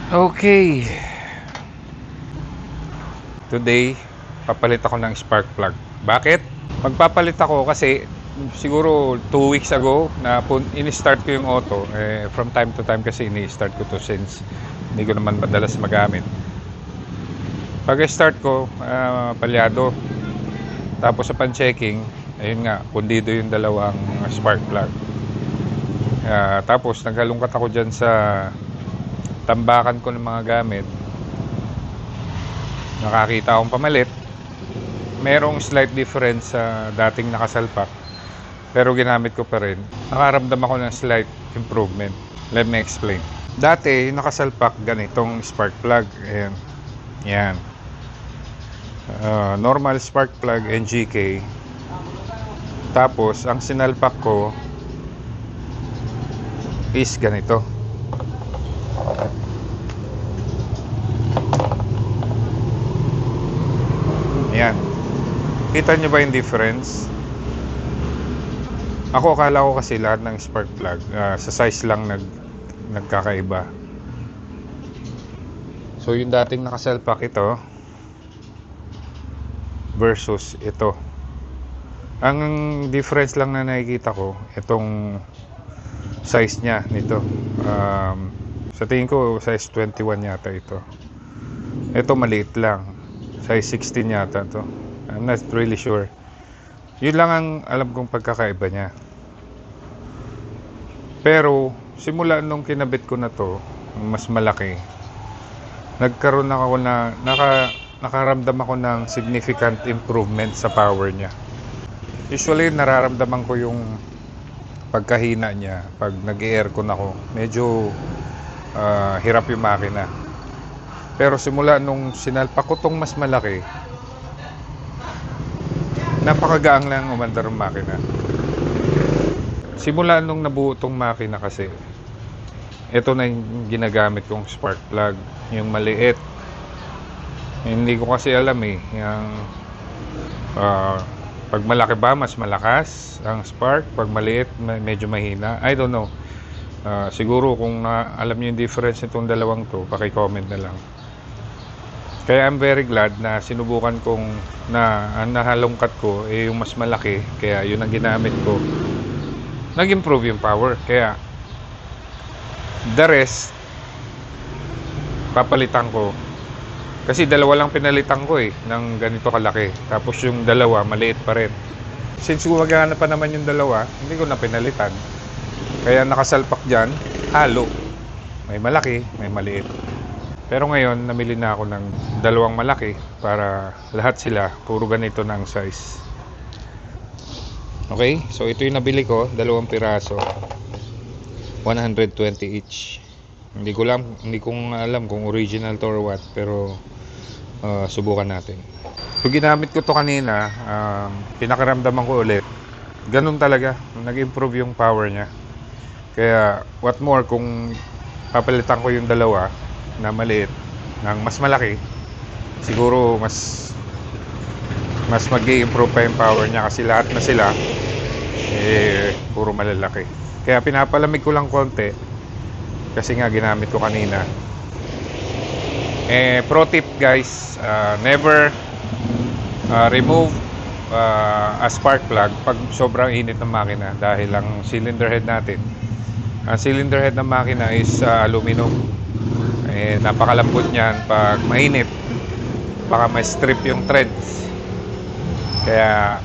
Okay. Today, papalit ako ng spark plug. Bakit? Magpapalit ako kasi siguro 2 weeks ago na in-start ko yung auto. From time to time kasi ini-start ko to since hindi ko naman madalas magamit. Pag-start ko, palyado. Tapos sa pan-checking, ayun nga, pundido yung dalawang spark plug. Tapos naghalungkat ako dyan sa tambakan ko ng mga gamit. Nakakita akong pamalit. Merong slight difference sa dating nakasalpak, pero ginamit ko pa rin. Nakaramdam ako ng slight improvement. Let me explain. Dati nakasalpak ganitong spark plug. Ayan. Yan. Normal spark plug NGK. Tapos ang sinalpak ko is ganito. Ayan. Kita nyo ba yung difference? Ako akala ko kasi lahat ng spark plug sa size lang nagkakaiba. So yung dating nakasalpak ito versus ito. Ang difference lang na nakikita ko, itong size niya nito. Sa tingin ko size 21 yata ito. Ito maliit lang. Size 16 yata to. I'm not really sure. Yun lang ang alam kong pagkakaiba niya. Pero simula nung kinabit ko na to, mas malaki, nagkaroon ako na nakaramdam ako ng significant improvement sa power niya. Usually nararamdaman ko yung pagkahina niya pag nag-aircon ako. Medyo hirap yung makina. Pero simula nung sinalpak ko tong mas malaki, napakagaang lang umandar ang makina. Simula nung nabuo tong makina kasi, ito na yung ginagamit kong spark plug, yung maliit. Hindi ko kasi alam yung pag malaki ba mas malakas ang spark, pag maliit medyo mahina. I don't know. Siguro kung alam niyo yung difference nitong dalawang to, paki-comment na lang. Kaya I'm very glad na sinubukan kong ang nahalungkat ko yung mas malaki, kaya yun ang ginamit ko. Nag-improve yung power, kaya the rest papalitan ko. Kasi dalawa lang pinalitan ko ng ganito kalaki. Tapos yung dalawa maliit pa rin. Since gumagana pa naman yung dalawa, hindi ko na pinalitan. Kaya nakasalpak dyan, halo. May malaki, may maliit. Pero ngayon, namili na ako ng dalawang malaki para lahat sila puro ganito ng size. Okay, so ito yung nabili ko, dalawang piraso. 120 each. Hindi ko alam kung original to or what, pero subukan natin. So ginamit ko to kanina, pinakaramdaman ko ulit. Ganun talaga, nag-improve yung power niya. Kaya what more kung papalitan ko yung dalawa na maliit ng mas malaki, siguro mas mag-i-improve pa yung power niya kasi lahat na sila puro malalaki. Kaya pinapalamig ko lang konti kasi nga ginamit ko kanina. Pro tip guys, never remove a spark plug pag sobrang init ng makina dahil ang cylinder head natin, ang cylinder head ng makina is aluminum. Napakalambot niyan pag mainit, baka ma-strip yung threads. Kaya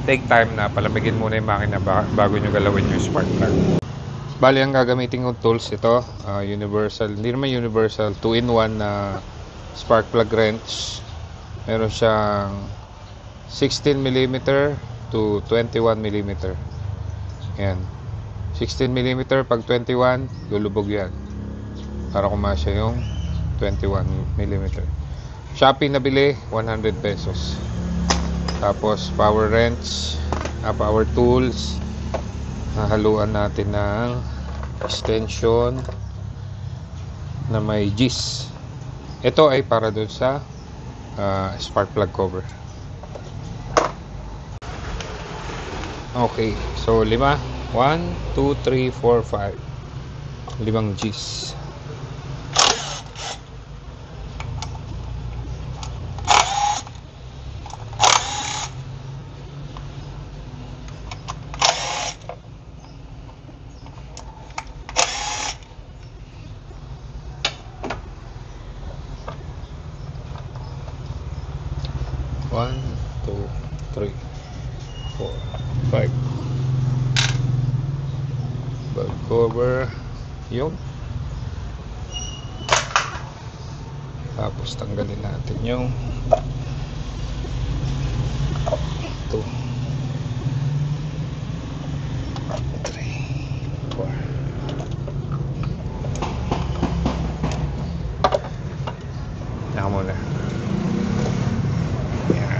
take time na palamigin muna yung makina bago nyo galawin yung spark plug. Bali ang gagamitin kong tools ito, universal, hindi naman universal, 2-in-1 na spark plug wrench. Meron siyang 16mm to 21mm. Yan, 16mm pag 21 lulubog yan para kumasya yung 21mm. Shopee nabili, 100 pesos. Tapos power wrench, power tools, haluan natin ng extension na may G's. Ito ay para doon sa spark plug cover. Okay, so 5, 1, 2, 3, 4, 5, 5 G's. 5. Valve cover. Yun. Tapos tanggalin natin yung 2, 3, 4. Naka muna. Yan.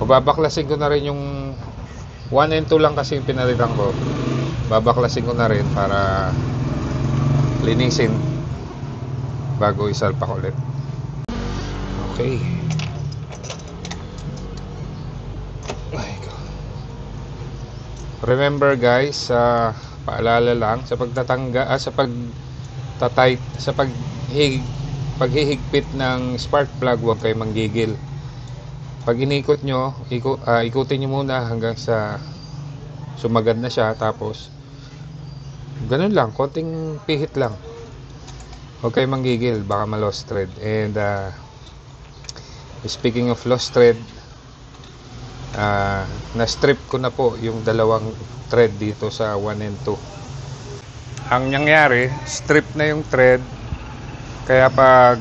Babaklasin ko na rin yung 1 and 2 lang kasi yung pinalitan ko. Babaklasin ko na rin para linisin bago isalpak ulit. Okay. Remember guys, paalala lang sa pagtatangga sa pagtatight sa paghihigpit ng spark plug, huwag kayo manggigil. Pag inikot nyo, ikutin nyo muna hanggang sa sumagad na siya, tapos ganun lang, konting pihit lang. Huwag kayo manggigil, baka ma-lost thread. And speaking of lost thread, na-strip ko na po yung dalawang thread dito sa 1 and 2. Ang nangyari, strip na yung thread, kaya pag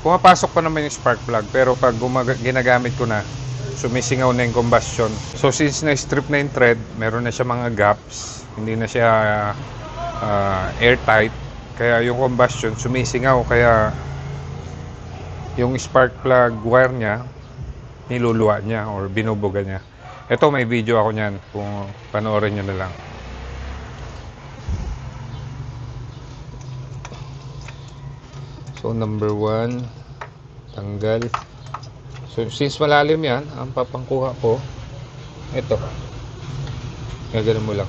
pumapasok pa naman yung spark plug, pero pag ginagamit ko na, sumisingaw na yung combustion. So since na-strip na yung thread, meron na siya mga gaps, hindi na siya airtight, kaya yung combustion sumisingaw, kaya yung spark plug wire niya niluluwa niya or binubuga niya. Ito, may video ako niyan, kung panoorin nyo na lang. So number 1, tanggal. So since malalim yan, ang papangkuha ko, ito, gagawin mo lang.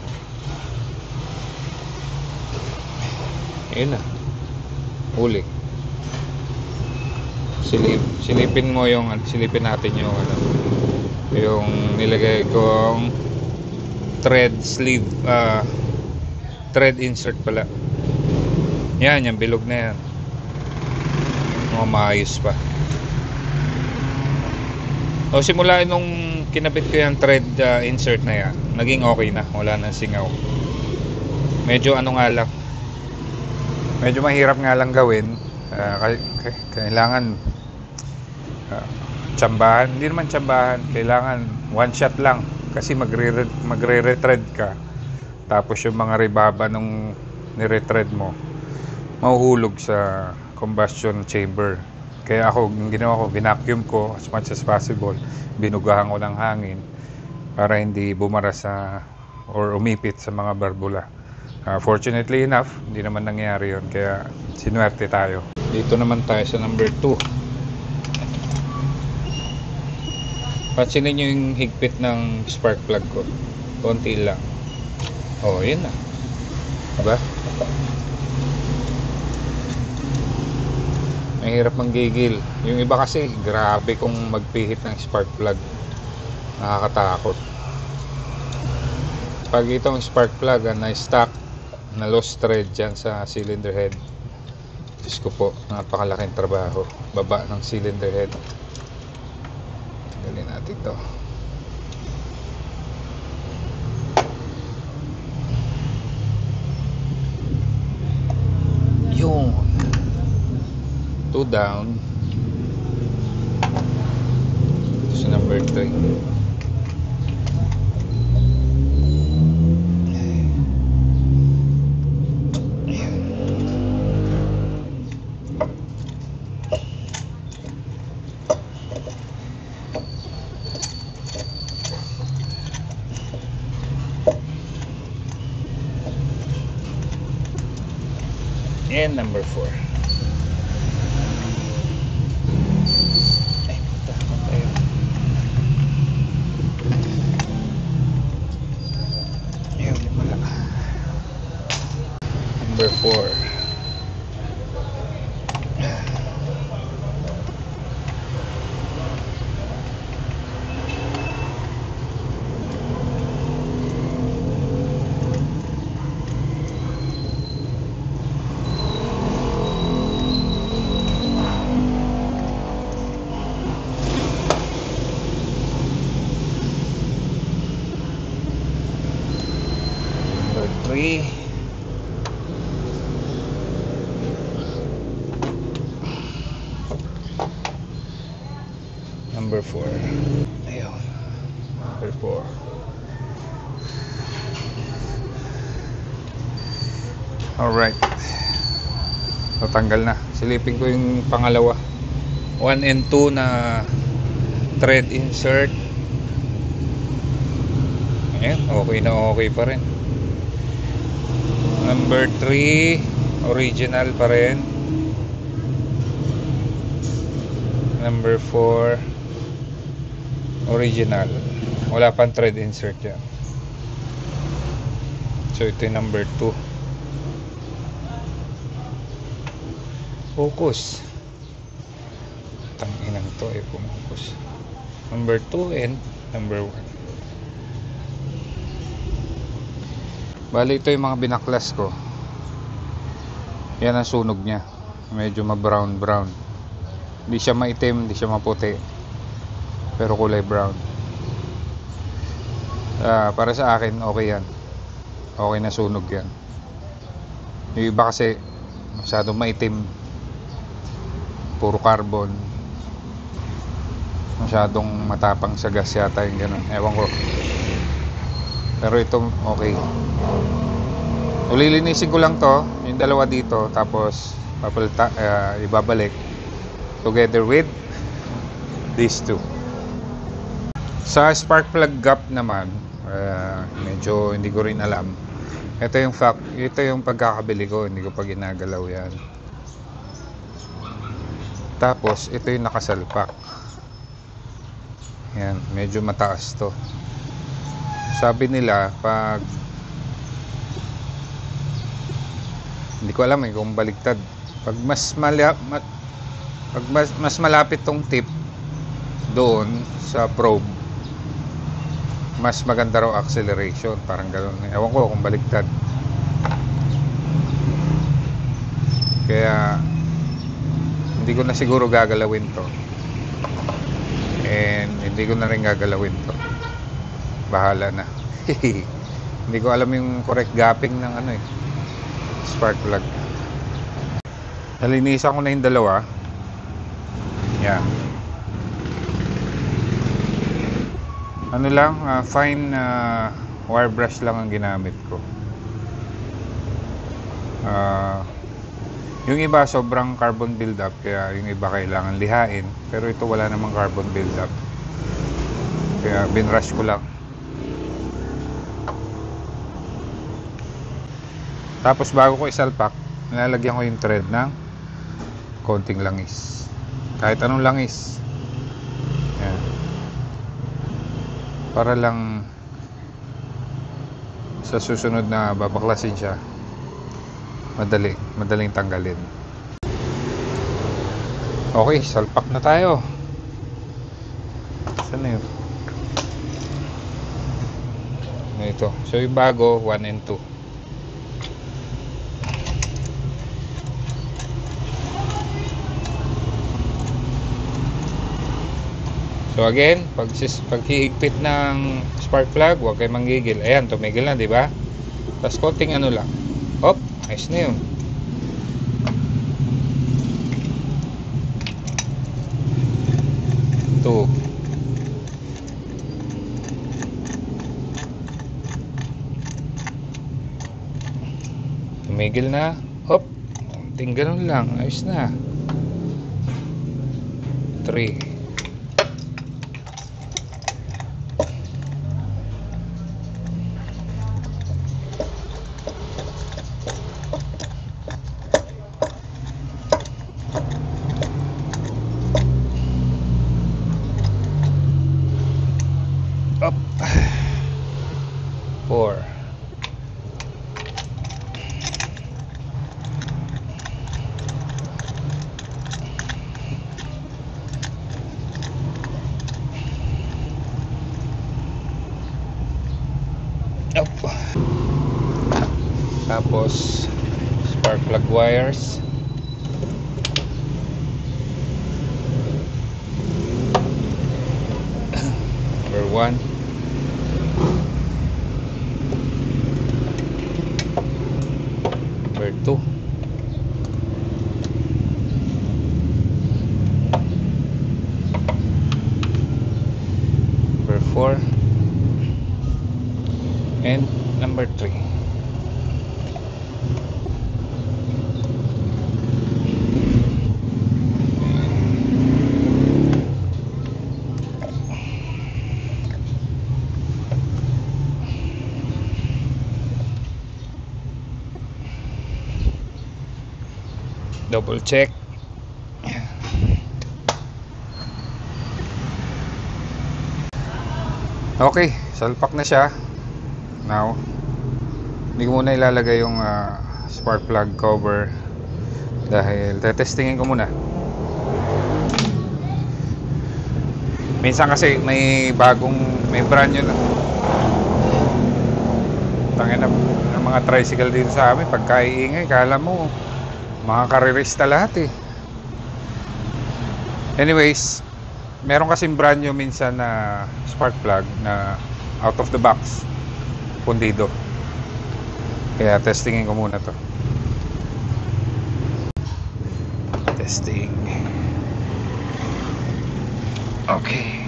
Ayun na, huli. Silipin mo yung, silipin natin yung yung nilagay kong thread sleeve, thread insert pala. Yan, yung bilog na yan. Maayos pa. O simula nung kinabit ko yung thread insert na yan, naging okay na, wala nang singaw. Medyo ano nga lang, medyo mahirap nga lang gawin. Kailangan tsambahan, hindi naman tsambahan, kailangan one shot lang kasi magre-retread ka, tapos yung mga rebaba nung niretread mo mahuhulog sa combustion chamber. Kaya ako, yung ginawa ko, binacuum ko as much as possible, binugahan ko ng hangin para hindi bumara sa or umipit sa mga barbula. Fortunately enough, hindi naman nangyari yun, kaya sinuwerte tayo. Dito naman tayo sa number 2. Pansinin nyo yung higpit ng spark plug ko, konti lang. Oh, yun na, diba? Mahirap manggigil. Yung iba kasi grabe kung magpihit ng spark plug, nakakatakot. Pag itong spark plug na-stuck, na lost thread dyan sa cylinder head, Diyos ko po, napakalaking trabaho. Baba ng cylinder head. Tanggalin natin ito. Yung 2 down. Ito sa number 3. And number 4. Ay, puta, tayo. Ayun, wala. Number 4. 3. Number 4. Ayun. Number 4. Alright. So, tanggal na. Silipin ko yung pangalawa. 1 and 2 na thread insert. Ayan, okay na okay pa rin. Number 3, original pa rin. Number 4, original. Wala pang thread insert yan. So ito yung number 2. Focus. Tanginang to ay focus. Number 2 and number 1. Bali ito yung mga binaklas ko. Yan ang sunog niya. Medyo ma-brown brown. Hindi siya maitim, hindi siya maputi. Pero kulay brown. Para sa akin okay yan. Okay na sunog yan. Yung iba kasi masyadong maitim. Puro carbon. Masyadong matapang sa gas yata yung ganun. Ewan ko. Pero ito okay. Ulilinisin ko lang to, yung dalawa dito, tapos ibabalik together with these two. Sa spark plug gap naman, medyo hindi ko rin alam. Ito yung pagkakabili ko, hindi ko pa ginagalaw yan. Tapos ito yung nakasalpak. Yan, medyo mataas to. Sabi nila pag hindi ko alam kung baliktad. Pag mas malapit tong tip doon sa probe, mas maganda raw acceleration, parang ganoon. Ewan ko kung baliktad. Kaya hindi ko na siguro gagalawin to. And hindi ko na rin gagalawin to. Bahala na. Hindi ko alam yung correct gapping ng spark plug. Nalinisan ko na yung dalawa. Yan. Ano lang, fine wire brush lang ang ginamit ko. Yung iba sobrang carbon buildup, kaya yung iba kailangan lihain. Pero ito wala namang carbon buildup, kaya binrush ko lang. Tapos bago ko isalpak, nilalagyan ko yung thread ng konting langis. Kahit anong langis. Yan. Para lang sa susunod na babaklasin siya, madaling tanggalin. Okay, salpak na tayo. Saan na yun? Ito. So yung bago, 1 and 2. So again, pag hihigpit ng spark plug, huwag kayo manggigil. Ayan, tumigil na, di ba? Tapos konting lang. Hop, ayos na yun. Two. Tumigil na. Hop, konting ganun lang. Ayos na. 3. Up. 4. Up. Tapos spark plug wires. Number 1. And number 3. Double check. Okay, salpak na siya. Now, hindi ko muna ilalagay yung spark plug cover dahil tetestingin ko muna. Minsan kasi may brand new na tangina ng mga tricycle dito sa amin. Pagka iingay, kala mo mga karirista lahat eh. Anyways, meron kasing brand new minsan na spark plug na out of the box, pundido. Kaya testingin ko muna to. Testing. Okay.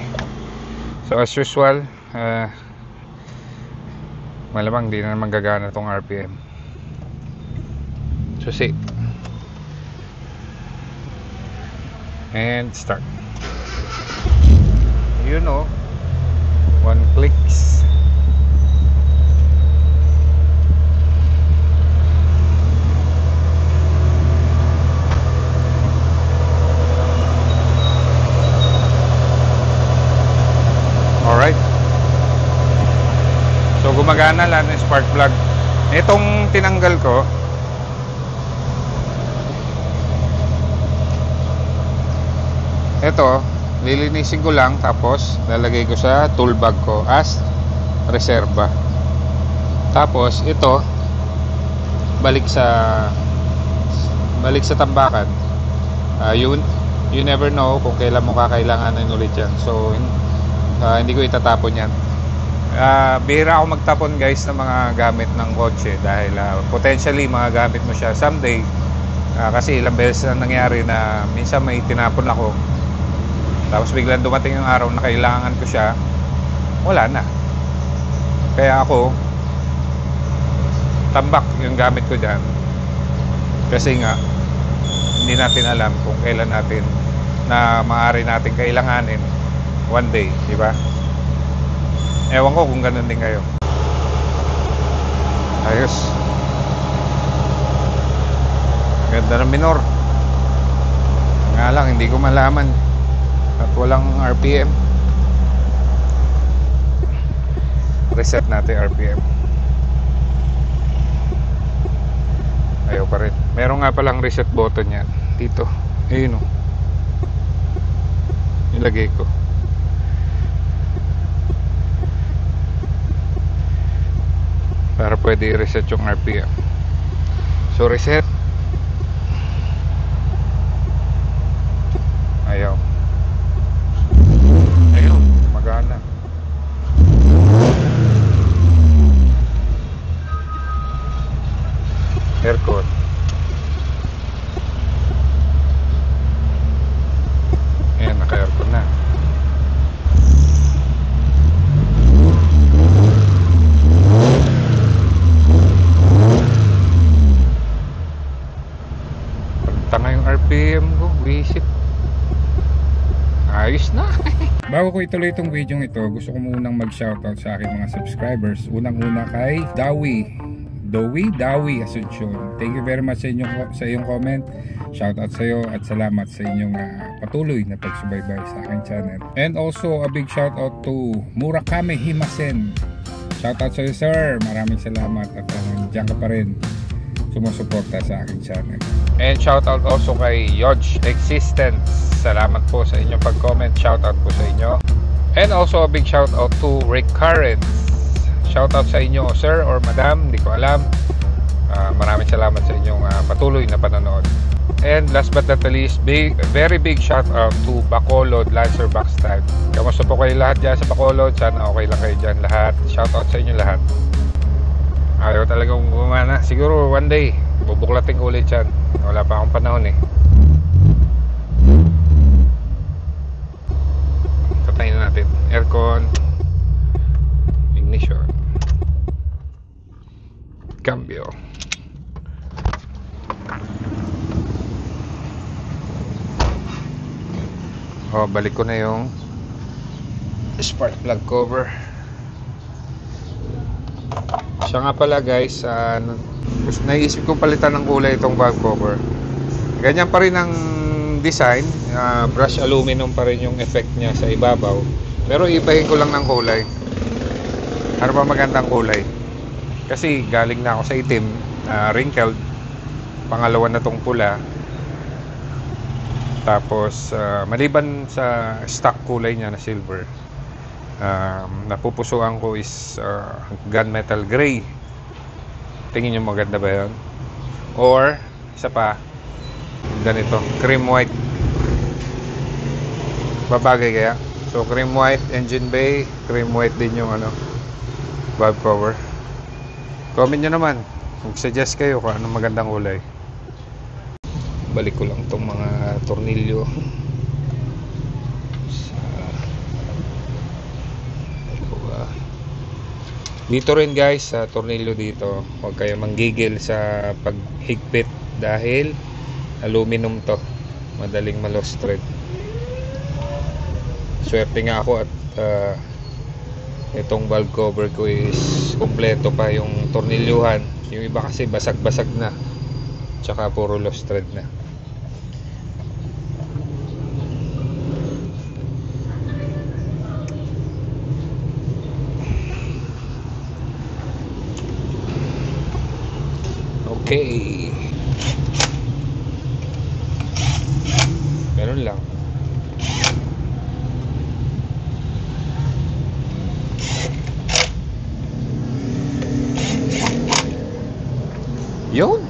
So as usual, malamang di na naman gagana tong RPM. Susi. And start. You know, 1 clicks. Alright. So gumagana lang yung spark plug. Itong tinanggal ko, ito, lilinisin ko lang tapos lalagay ko sa tool bag ko as reserva. Tapos ito balik sa tambakan. You never know kung kailan mo kakailanganin ulit yan. So hindi ko itatapon yan. Bihira ako magtapon guys ng mga gamit ng kotse dahil potentially mga gamit mo siya someday. Kasi ilang beses na nangyari na minsan may tinapon ako, tapos biglang dumating yung araw na kailangan ko siya, wala na. Kaya ako, tambak yung gamit ko dyan. Kasi nga, hindi natin alam kung kailan natin na maaari natin kailanganin one day, di ba? Ewan ko kung ganun din kayo. Ayos. Ganda ng minor. Nga lang, hindi ko malaman. At walang RPM. Reset natin RPM. Ayaw pa rin. Meron nga palang reset button yan dito. Ayun o. Nilagay ko. Para pwede i-reset yung RPM. So reset. Ayaw. Magana. Aircon. Ayan, naka-aircon na. Pagtanga yung RPM ko, visit. Ayos na. Bago ko ituloy itong video ito, gusto ko munang mag-shoutout sa aking mga subscribers. Unang-una kay Dawi Asuncion. Thank you very much sa iyong comment. Shoutout sa iyo at salamat sa inyong patuloy na pagsubaybay sa aking channel. And also a big shoutout to Murakami Himasen. Shoutout sa iyo sir. Maraming salamat at diyan ka pa rin sumusuporta sa aking channel. And shoutout also kay Yodge Existence. Salamat po sa inyong pag-comment. Shoutout po sa inyo. And also a big shoutout to Recurrence. Shoutout sa inyo sir or madam, hindi ko alam. Maraming salamat sa inyong patuloy na panonood. And last but not the least, very big shoutout to Bacolod Lancer Backstab. Kamusta po kayo lahat dyan sa Bacolod? Sana okay lang kayo dyan lahat. Shoutout sa inyo lahat. Ayaw talagang gumana. Siguro one day bubuklatin ko ulit yan. Wala pa akong panahon eh. Patayin na natin aircon, ignition. Cambio. Balik ko na yung spark plug cover. Siya nga pala guys, naisip kong palitan ng kulay itong valve cover. Ganyan pa rin ang design, brush aluminum pa rin yung effect niya sa ibabaw. Pero ibahin ko lang ng kulay. Ano ba magandang kulay? Kasi galing na ako sa itim, wrinkled. Pangalawa na tong pula. Tapos maliban sa stock kulay niya na silver, napupusuan ko is gunmetal gray. Tingin niyo maganda ba yun? Or isa pa, ganito, cream white. Babagay kaya? So cream white engine bay, cream white din yung valve cover. Comment nyo naman kung suggest kayo kung anong magandang kulay. Balik ko lang tong mga tornilyo dito rin guys, sa tornilyo dito. Huwag kayo manggigil sa paghigpit dahil aluminum to, madaling ma-lost thread. Swerte nga ako at itong valve cover ko is kompleto pa yung tornilyuhan. Yung iba kasi basag-basag na, tsaka puro lost thread na. Okay. Meron lang. Yun.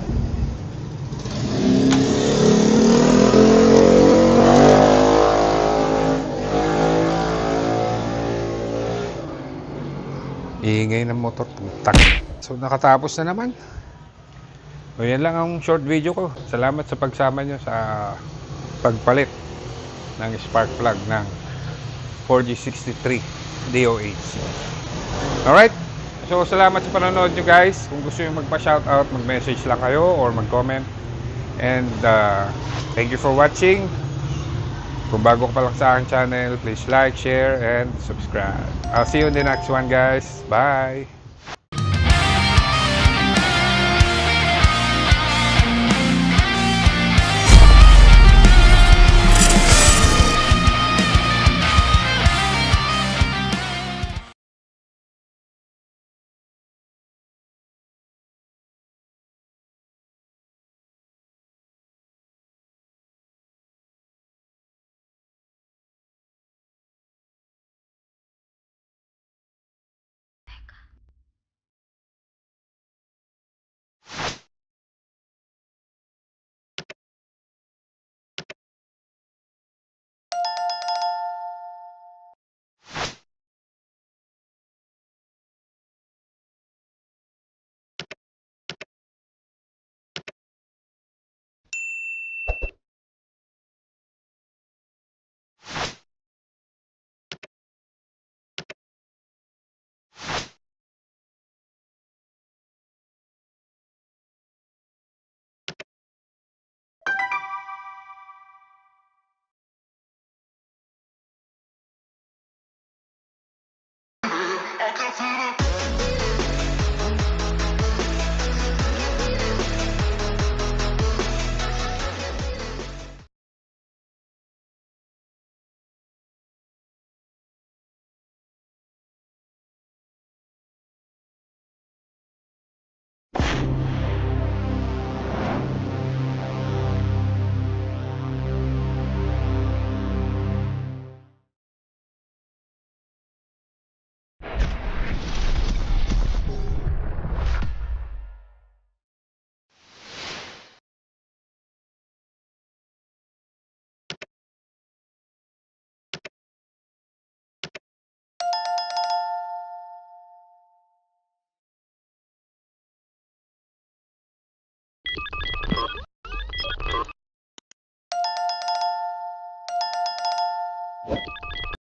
Iingay ng motor, putak. So nakatapos na naman. O yan lang ang short video ko. Salamat sa pagsama nyo sa pagpalit ng spark plug ng 4G63 DOH. Alright? So salamat sa panonood nyo guys. Kung gusto nyo magpa-shoutout, mag-message lang kayo or mag-comment. And thank you for watching. Kung bago ka pa lang sa aking channel, please like, share, and subscribe. I'll see you in the next one guys. Bye! I can feel it.